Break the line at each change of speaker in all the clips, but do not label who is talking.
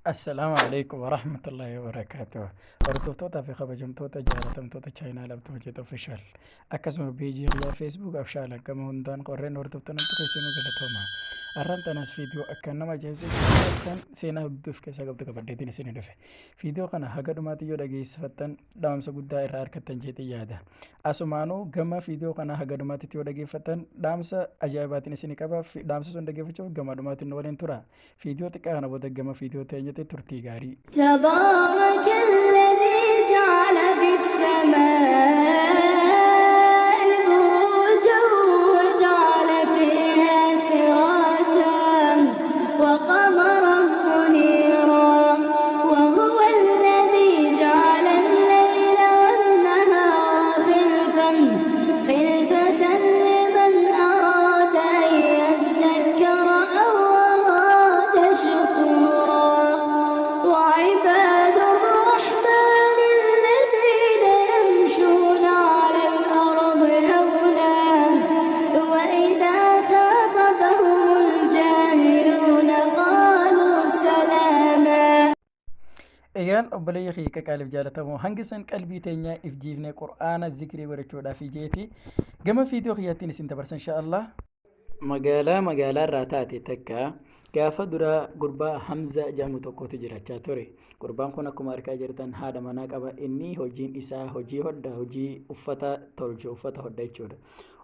السلام عليكم ورحمة الله وبركاته. هردوفتوتا في خبجمتوتا جارتمتوتا چاينا لبتوجه اوفيشال akkasuma peejii guyyaa feesbuuk abshaalan gama hundaan qorreen hordoftoonni keessanuu galatooma. Arraan tanas fiidiyoo akka nama ajaa'ibsiisu kan seenaa hedduuf keessaa qabdu qabaddeetiin isinii dhufe. Fiidiyoo kana haga dhumaatti yoo dhageessifattan dhaamsa guddaa irraa harkattan jeetii yaada. Asumaanuu gama fiidiyoo kana haga dhumaatti yoo dhageeffattan dhaamsa ajaa'ibaatiin isinii qaba. Dhaamsa sun dhageeffachuuf gama dhumaatti nu waliin tura. Fiidiyoo xiqqaa kana booda gama fiidiyoo teenyatti turtii gaarii.
تبارك الذي جعل في السماء بروجا وجعل فيها سراجا وقمرا منيرا وهو الذي جعل الليل والنهار خلفة لمن أراد أن يذكر أو أراد شكورا وعباد الرحمن الذين يمشون على الأرض هونا وإذا خاطبهم الجاهلون قالوا سلاما.
Egaan obboleeyya kiyya qaaliif jaalatamoo hangi san qalbii teenya if jiifnee qur'aana zikrii godhachuudhaaf jeeti gama fiidiyoo kiyyattiin isin dabarsa inshaallah. Magaalaa irraa taate takka gaafa dura gurbaa Hamza jedhamu tokkotu jiraachaa ture. Gurbaan kun akkuma argaa jirtan haadha manaa qaba. Inni hojiin isaa hojii hodhaa, hojii uffata tolchu, uffata hodhaa jechuudha.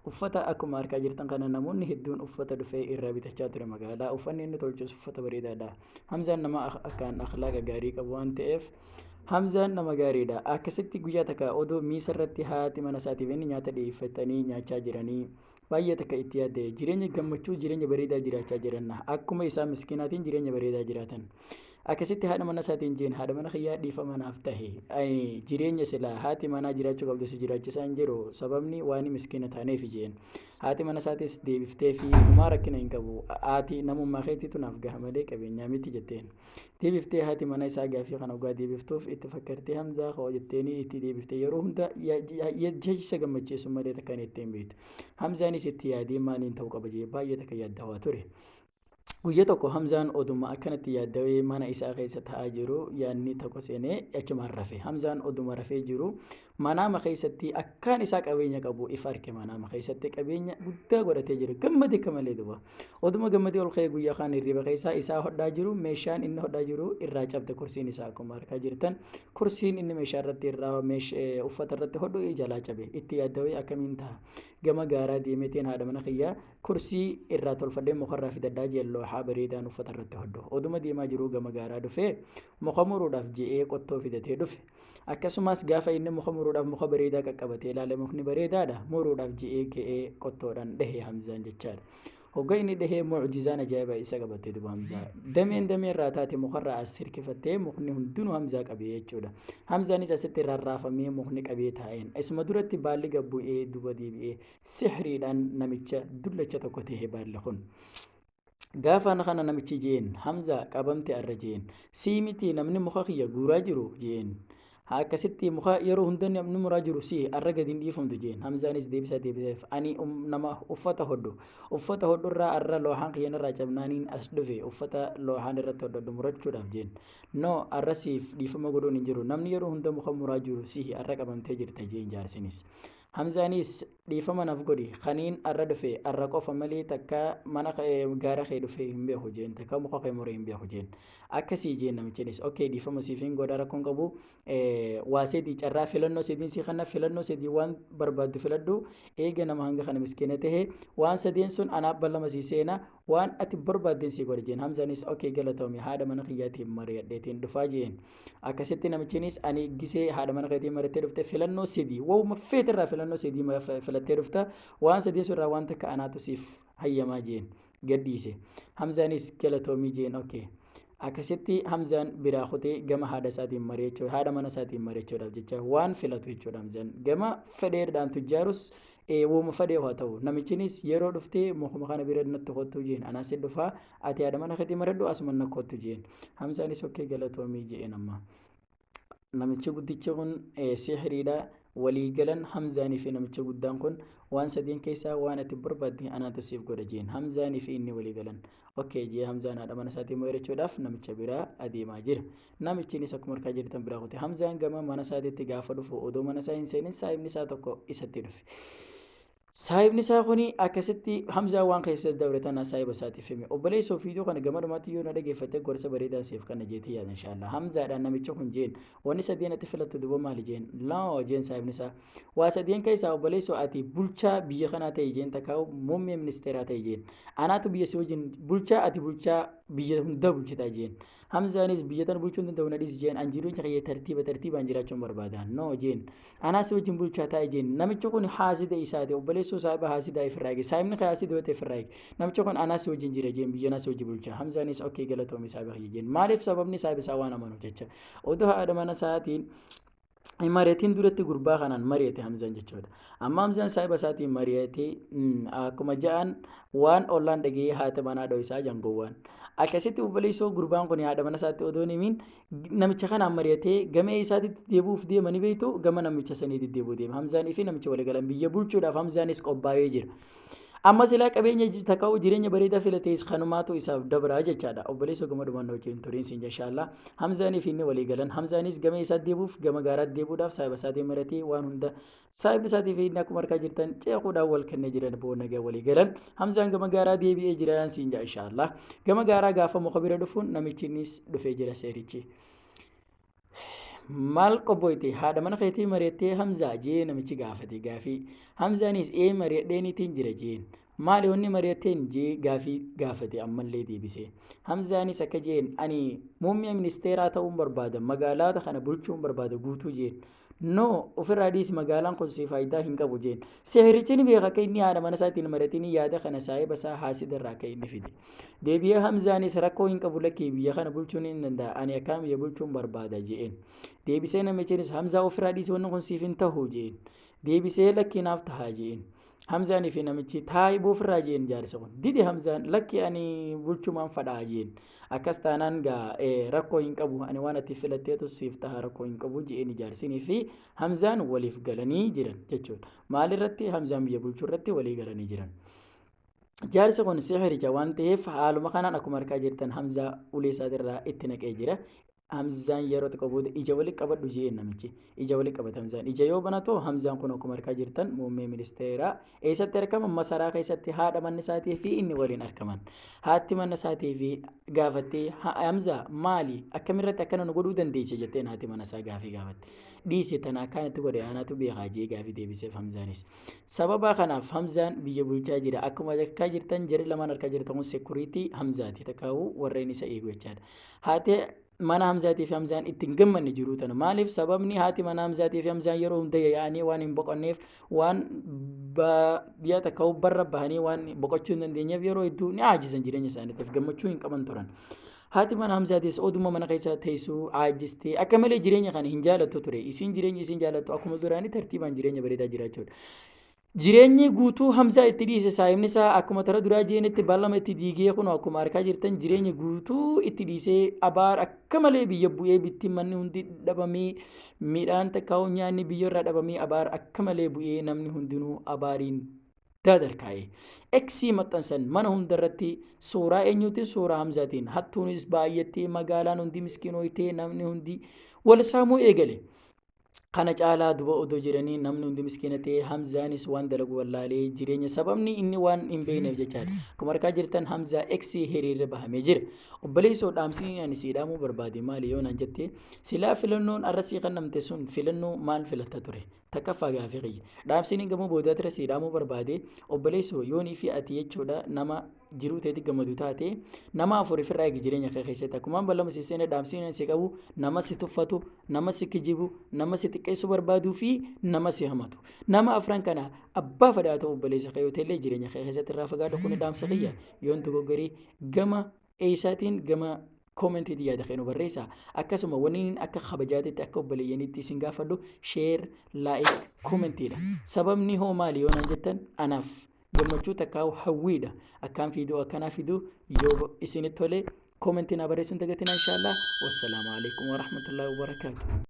Uffata akkuma argaa jirtan kana namoonni hedduun uffata dhufee irraa bitachaa ture magaalaa. Uffanni inni tolchus uffata bareedaadha. Hamzaan nama akkaan akhlaaqa gaarii qabu waan ta'eef Hamzaan nama gaariidha. Akkasitti guyyaa takka odoo miisa irratti haati mana isaatiif inni nyaata dhiyeeffatanii nyaachaa jiranii baay'ee takka itti yaadde jireenya gammachuu jireenya bareedaa jiraachaa jiran akkuma isaa miskiinaatiin jireenya bareedaa jiraatan. Akkasitti haadha mana isaatiin jeen haadha mana kiyyaa dhiifama naaf tahe jireenya silaa haati manaa jiraachuu qabdu si jiraachisaa hin jiru sababni waan miskiina taaneef jeen haati mana isaatis deebiftee fi humaa rakkina hin qabu haati namummaa keetiitu naaf gaha malee qabeenyaa miti jetteen deebiftee haati mana isaa gaafii kana ogaa deebiftuuf itti fakkartee Hamzaa koo jetteeni itti deebiftee yeroo hunda jecha gammachiisu malee takka hin ittiin beektu. Hamzaanis itti yaadee maaliin ta'uu qaba jee baay'ee takka yaaddawaa ture. Guyyaa tokko Hamzaan oduma akkanatti yaaddawee mana isaa keessa taa'aa jiru yaanni tokko seenee achumaan rafe. Hamzaan oduma rafee jiru manaama keessatti akkaan isaa qabeenya qabu ifa arge manaama keessatti qabeenya guddaa godhatee jiru gammadee kamalee duba. Oduma gammadee ol ka'ee guyyaa kaan hirriba keessaa isaa hodhaa jiru meeshaan inni hodhaa jiru irraa cabde kursiin isaa akkuma argaa jirtan kursiin inni meeshaa irratti irraa uffata irratti hodhu jalaa cabe itti yaaddawee akkamiin ta'a. Gama gaaraa deemeetiin haadha mana kiyyaa kursii irraa tolfadhee mukarraa fidadhaa jeelloo haa bareedaan uffata irratti hodhu. Oduma deemaa jiru gama gaaraa dhufee muka muruudhaaf je'ee qottoo fidatee dhufe. Akkasumas gaafa inni muka muruudhaaf muka bareedaa qaqqabatee ilaale mukni bareedaadha muruudhaaf je'ee ka'ee qottoodhaan dhahee Hamzaan jechaadha. Hoggaa inni dhahee mucjizaan ajaa'ibaa isa qabattee duba Hamzaa dameen irraa taate mukarraa as hirkifattee mukni hundinuu Hamzaa qabee jechuudha. Hamzaanis asitti rarraafamee mukni qabee taa'een isuma duratti baalli gabbu'ee duba deebi'ee sihriidhaan namicha dullacha tokko tahee baalli kun. Gaafa kana namichi jeen Hamzaa qabamte arra jeen sii miti namni muka kiyya guuraa jiru jeen akkasitti muka yeroo hunda namni muraa jiru si arra gadi hin dhiifamtu jeen Hamzaanis deebiseef ani nama uffata hodhu irraa arra loohaan kiyyan irraa cabnaaniin as dhufe uffata loohaan irratti hodhadhu murachuudhaaf jeen no arra siif dhiifama godhuun hin jiru namni yeroo hunda muka muraa jiru si arra qabamtee jirta jeen jaarsinis. Hamzaanis dhiifama naaf godhi kaniin arra dhufe arra qofa malee takka mana gaara kee dhufe hin beeku jeen takka muka kee muree hin beeku jeen akkasii jeen namichinis okay dhiifama siif hin godha rakkoon qabu waaseetii carraa filannoo seetiin si kana filannoo seetii waan barbaaddu filadhu eega nama hanga kana miskiina tahee waan sadeen sun anaaf ballama si seena waan ati barbaaddeen si godha jeen Hamzaanis okay galatoomii haadha mana kiyyaatiin mari'adheetiin dhufaa jeen akkasitti namichinis ani gisee haadha mana keetiin mari'attee dhufte filannoo seetii wauma feetirraa filannoo seetii filattee dhufta waan sadeen sunirraa waan takka anaatu siif hayyamaa jeen gadhiise. Hamzaanis galatoomii jeen okay. Akkasitti Hamzaan biraa kutee gama haadha isaatiin mari'achuu haadha mana isaatiin mari'achuudhaaf jecha waan filatu jechuudha Hamzaan gama fedheedhaan tujjaarus wooma fedhee haa ta'u namichinis yeroo dhuftee mukuma kana bira natti kottu jeen anaas dhufaa ati haadha mana keetii mari'adhu asuma na kottu jeen Hamzaanis okay galatoomii jeen amma namichi guddichi kun sihriidha waliigalan hamzaanii fi namicha guddaan kun waan sadeen keessaa waan ati barbaadde anaatu siif godha jeen hamzaanii fi inni waliigalan okay jee hamzaan haadha mana isaatii immoo jechuudhaaf namicha biraa adeemaa jira namichinis akkuma argaa jirtan biraa qote hamzaan gama mana isaatiitti gaafa dhufu odoo mana isaa hin seenin saahibni isaa tokko isatti dhufe saahibni isaa kuni akkasitti hamzaa waan keessatti dabratan saahiba isaatiif hime obboleessa fiidiyoo kana gama dhumaatti yoo na dhageeffatte gorsa bareedaa siif kana jeetii yaada inshallah hamzaadhaan namicha kun jeen wanni sadeen ati filattu duba maali jeen laa jeen saahibni isaa waa sadeen keessaa obboleessa ati bulchaa biyya kanaa ta'e jeen takkaa muummee ministeeraa ta'e jeen anaatu biyya si wajjin bulchaa ati bulchaa biyya hunda bulchitaa jeen hamzaanis biyya tan bulchuun danda'u na dhisi jeen anjiruun kiyya tartiibaan jiraachuun barbaadan no jeen anaas wajjin bulchaa ta'e jeen namichi kun haasida isaati obboleessa saahiba haasida ifraage saahibni haasida wate ifraage namichi kun anaas wajjin jira jeen biyya naas wajjin bulchaa hamzaanis okay galatoomi saahiba jeen maaliif sababni saahiba isaa waan amanu jecha odoo haadha mana isaatiin mariyatiin duratti gurbaa kanaan mariyate hamzaan jechuudha amma hamzaan saahiba isaatiin mariyate akkuma ja'an waan ollaan dhagee haata manaa dhoo isaa jangoowwan akkasitti obboleessoo gurbaan kun haadha mana isaatti odoo nimiin namicha kanaan mariyatee gamee isaatitti deebuuf deemanii beektu gama namicha saniitti deebuu deema hamzaanii fi namicha waliigalan biyya bulchuudhaaf hamzaanis qophaa'ee jira amma silaa qabeenya takkaa'u jireenya bareedaa filatees kanumaatu isaaf dabraa jechaadha obboleessoo gama dhumaan wajjin turiin siin inshallah hamzaanii fi inni waliigalan hamzaanis gama isaa deebuuf gama gaaraatti deebuudhaaf saahiba isaatiin maratee waan hunda saahibni isaatii fi inni akkuma argaa jirtan ceequudhaan wal kennee jiran boona waliigalan hamzaan gama gaaraa deebi'ee jiraan siin inshallah gama gaaraa gaafa muka bira dhufuun namichinis dhufee jira seerichi maal qobboyte haadha mana keetii mariyattee hamzaa jee namichi gaafate gaafii hamzaanis mari'adheenitiin jira jeen maali wanni mariyatteen jee gaafii gaafate ammallee deebise hamzaanis akka jeen ani muummee ministeeraa ta'uun barbaada magaalaa kana bulchuun barbaada guutuu jeen no ofirraa dhiisi magaalaan kun si faayidaa hin qabu jeen seerichi ni beeka akka inni haadha mana isaatiin mariyatiin yaada kana saahiba isaa haasidarraa akka inni fide deebi'ee hamzaanis rakkoo hin qabu lakkii biyya kana bulchuun hin danda'a ani akkaan biyya bulchuun barbaada jeen deebisee namichinis hamzaa ofirraa dhiisi wanni kun siif hin tahu jeen deebisee lakkinaaf tahaa jeen hamzaanii fi namichi taa'ee boofirraa jeen jaarsa kun didi hamzaan lakki ani bulchumaan fadhaa jeen akkas taanaan gaa rakkoo hin qabu ani waan ati filatteetu siif tahaa rakkoo hin qabu jeen jaarsinii fi hamzaan waliif galanii jiran jechuudha maalirratti hamzaan biyya bulchuu irratti walii galanii jiran jaarsa kun sihiricha waan ta'eef haaluma kanaan akkuma argaa jirtan hamzaa ulee isaatirraa itti naqee jira hamzaan yeroo tokko booda ija wali qabadhu jeen namichi ija wali qabata hamzaan ija yoo banato hamzaan kun akkuma argaa jirtan muummee ministeeraa eessatti argaman masaraa keessatti haadha manni isaatii fi inni waliin argaman haatti manni isaatii fi gaafattee hamzaa maali akkamirratti akkana nu godhuu dandeesse jetteen haati mana isaa gaafatte dhiise tana akkanatti godhe anaatu beekaa jee gaafii deebiseef hamzaanis sababa kanaaf hamzaan biyya bulchaa jira akkuma argaa jirtan jarri lamaan argaa jirtan kun sekuriitii hamzaati takkaa'u warreen isa eegu jechaadha haati mana hamzaatii fi hamzaan ittiin gammanne jiru tana maaliif sababni haati mana hamzaatii fi hamzaan yeroo hunda yaa'anii waan hin boqonneef waan biyya takka barra bahanii waan boqochuu hin dandeenyeef yeroo hedduu ni aajisan jireenya isaaniitiif gammachuu hin qaban turan haati mana hamzaatis oduma mana keessa teessuu aajistee akka malee jireenya kana hin jaalattu ture isiin jireenya isiin jaalattu akkuma duraanii tartiibaan jireenya bareedaa jiraachuudha jireenyi guutuu hamzaa itti dhiise saahibni isaa akkuma tara duraa jeenitti ballama itti diigee kun akkuma argaa jirtan jireenya guutuu itti dhiisee abaar akka malee biyya bu'ee bitti manni hundi dhabamee midhaan takkaa'u nyaanni biyyarraa dhabamee abaar akka malee bu'ee namni hundinuu abaariin dadarkaa'e eksii maxxansan mana hundarratti suuraa eenyuutiin suuraa hamzaatiin hattuunis baay'attee magaalaan hundi miskiinooytee namni hundi wal saamuu eegale kana caalaa duba odoo jiranii namni hundi miskiina ta'ee hamzaanis waan dalagu wallaalee jireenya sababni inni waan hin beekneef jechaadha akkuma argaa jirtan hamzaa eksii hiriirra bahamee jira obboleessoo dhaamsii ani siidhaamuu barbaade maali yoo naan jettee silaa filannoon arrasii kan namte sun filannoo maal filatta ture takkaffaa gaafii qiyya dhaamsiin gamoo boodaatira siidhaamuu barbaade obboleessoo yoonii fi ati jechuudha nama jiruu teeti gammadu taate nama afur ofirraa eegi jireenya kee keessatti akkuma bal'ama siiseen dhaamsiin si qabu nama si tuffatu nama si kijibu nama si xiqqeessu barbaaduu fi nama si hamatu nama afran kana abbaa fadhaa ta'u obboleessa kee yoo ta'ellee jireenya kee keessatti irraa fagaadhu kun dhaamsa qiyya yoon dogoggorii gama eessaatiin gama koomentii yaada keenu barreessa akkasuma waniin akka kabajaatitti akka obboleeyyaniitti isin gaafadhu sheer laayik koomentiidha sababni hoo maali yoo naan jettan anaaf gammachuu takkaa'u hawwiidha akkaan fiiduu akkanaa fiduu yoo isinitti tole koomentii na barreessuun dagatina inshallah wassalaamu alaikum warahmatullahi wabarakaatuh